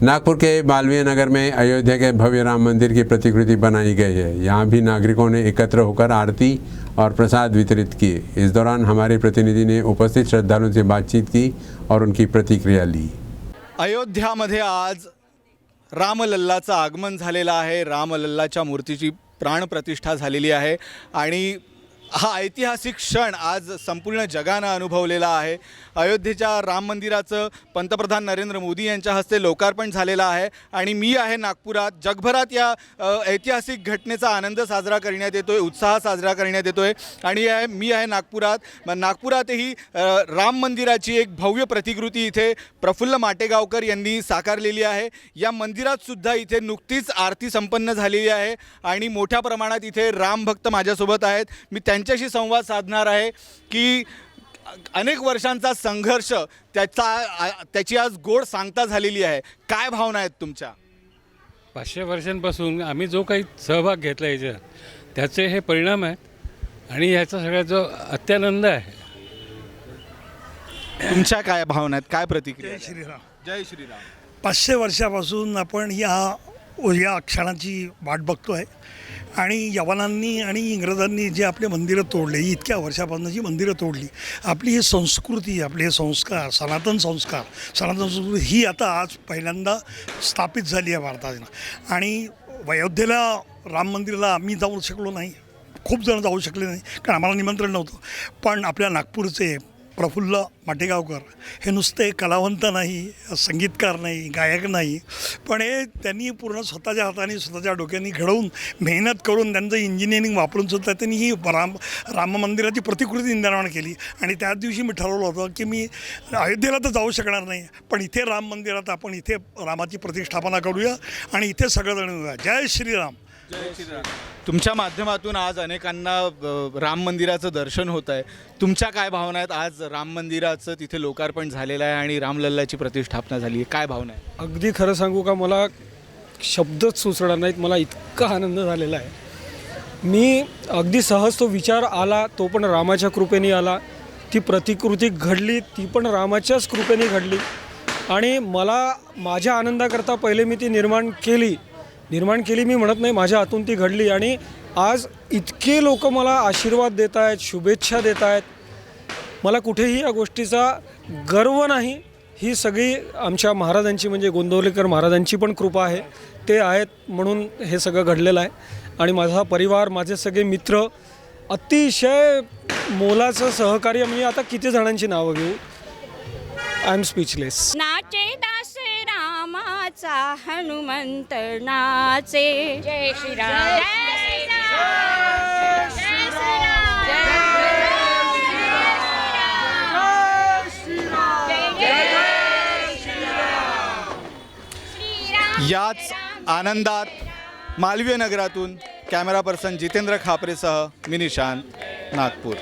नागपुर के मालवीय नगर में अयोध्या के भव्य राम मंदिर की प्रतिकृति बनाई गई है। यहाँ भी नागरिकों ने एकत्र होकर आरती और प्रसाद वितरित किए। इस दौरान हमारे प्रतिनिधि ने उपस्थित श्रद्धालुओं से बातचीत की और उनकी प्रतिक्रिया ली। अयोध्यामध्ये आज रामलल्लाचं आगमन झालेलं आहे। रामलल्लाच्या मूर्तीची प्राणप्रतिष्ठा झालेली आहे आणि हा ऐतिहासिक क्षण आज संपूर्ण जगाने अनुभवलेला आहे। अयोध्येच्या राम मंदिराचं पंतप्रधान नरेंद्र मोदी यांच्या हस्ते लोकार्पण झालेलं आहे आणि मी आहे नागपुरात। जगभरात या ऐतिहासिक घटनेचा आनंद साजरा करण्यात येतोय, उत्साह साजरा करण्यात येतोय आणि मी आहे नागपुरात। नागपुरातही राम मंदिराची एक भव्य प्रतिकृती इथे प्रफुल्ल माटेगावकर यांनी साकारलेली आहे। या मंदिरात सुद्धा इथे नुकतीच आरती संपन्न झालेली आहे आणि मोठ्या प्रमाणात इथे राम भक्त माझ्यासोबत आहेत। मी त्यांच्याशी संवाद साधणार आहे की अनेक वर्षांचा संघर्ष त्याची आज गोड सांगता झालेली आहे। काय भावना आहेत तुमच्या? 500 वर्षांपासून आम्ही जो काही सहभाग घेतला याच्यात त्याचे हे परिणाम आहेत आणि याचा सगळ्यात जो अत्यानंद आहे। तुमच्या काय भावना आहेत, काय प्रतिक्रिया? जय श्रीराम. जय श्रीराम. 500 वर्षापासून आपण या क्षणाची वाट बघतो आहे आणि यवनांनी आणि इंग्रजांनी जे आपले मंदिरं तोडले, इतक्या वर्षापासून जी मंदिरं तोडली, आपली ही संस्कृती, आपले हे संस्कार, सनातन संस्कृती ही आता आज पहिल्यांदा स्थापित झाली आहे भारतात। आणि अयोध्येला राम मंदिराला आम्ही जाऊ शकलो नाही, खूप जण जाऊ शकले नाही कारण आम्हाला निमंत्रण नव्हतं। पण आपल्या नागपूरचे प्रफुल्ल माटेगावकर हे नुसते कलावंत नाही, संगीतकार नाही, गायक नाही, पण हे त्यांनी पूर्ण स्वतःच्या हाताने स्वतःच्या डोक्यांनी घडवून मेहनत करून त्यांचं इंजिनिअरिंग वापरून सुद्धा त्यांनी ही राम मंदिराची प्रतिकृती निर्माण केली। आणि त्याच दिवशी मी ठरवलं होतं की मी अयोध्येला तर जाऊ शकणार नाही, पण इथे राम मंदिरात आपण इथे रामाची प्रतिष्ठापना करूया आणि इथे सगळेजण येऊया। जय श्रीराम. तुमच्या माध्यमातून आज अनेकांना राम मंदिराचं दर्शन होत आहे। तुमच्या काय भावना आहेत? आज राम मंदिराचं तिथे लोकार्पण झालेलं आहे आणि रामलल्लाची प्रतिष्ठापना झाली आहे, काय भावना आहे? अगदी खरं सांगू का, मला शब्दच सुचणार नाहीत, मला इतका आनंद झालेला आहे। मी अगदी सहज तो विचार आला, तो पण रामाच्या कृपेने आला, ती प्रतिकृती घडली ती पण रामाच्याच कृपेने घडली आणि मला माझ्या आनंदाकरता पहिले मी ती निर्माण केली मी म्हणत नाही, माझ्या हातून ती घडली आणि आज इतके लोक मला आशीर्वाद देत आहेत, शुभेच्छा देत आहेत। मला कुठेही या गोष्टीचा गर्व नाही, ही सगळी आमच्या महाराजांची म्हणजे गोंदवलेकर महाराजांची पण कृपा आहे, ते आहेत म्हणून हे सगळं घडलेलं आहे। आणि माझा परिवार, माझे सगळे मित्र, अतिशय मोलाचं सहकार्य, म्हणजे आता किती जणांची नावं घेऊ, आय एम स्पीचलेस। नाचे दास रामाचा हनुमंत नाचे, जय श्रीराम, जय श्रीराम, जय श्रीराम। याच आनंदात मालवीय नगरातून कॅमेरा पर्सन जितेंद्र खापरेसह मी निशांत, नागपूर।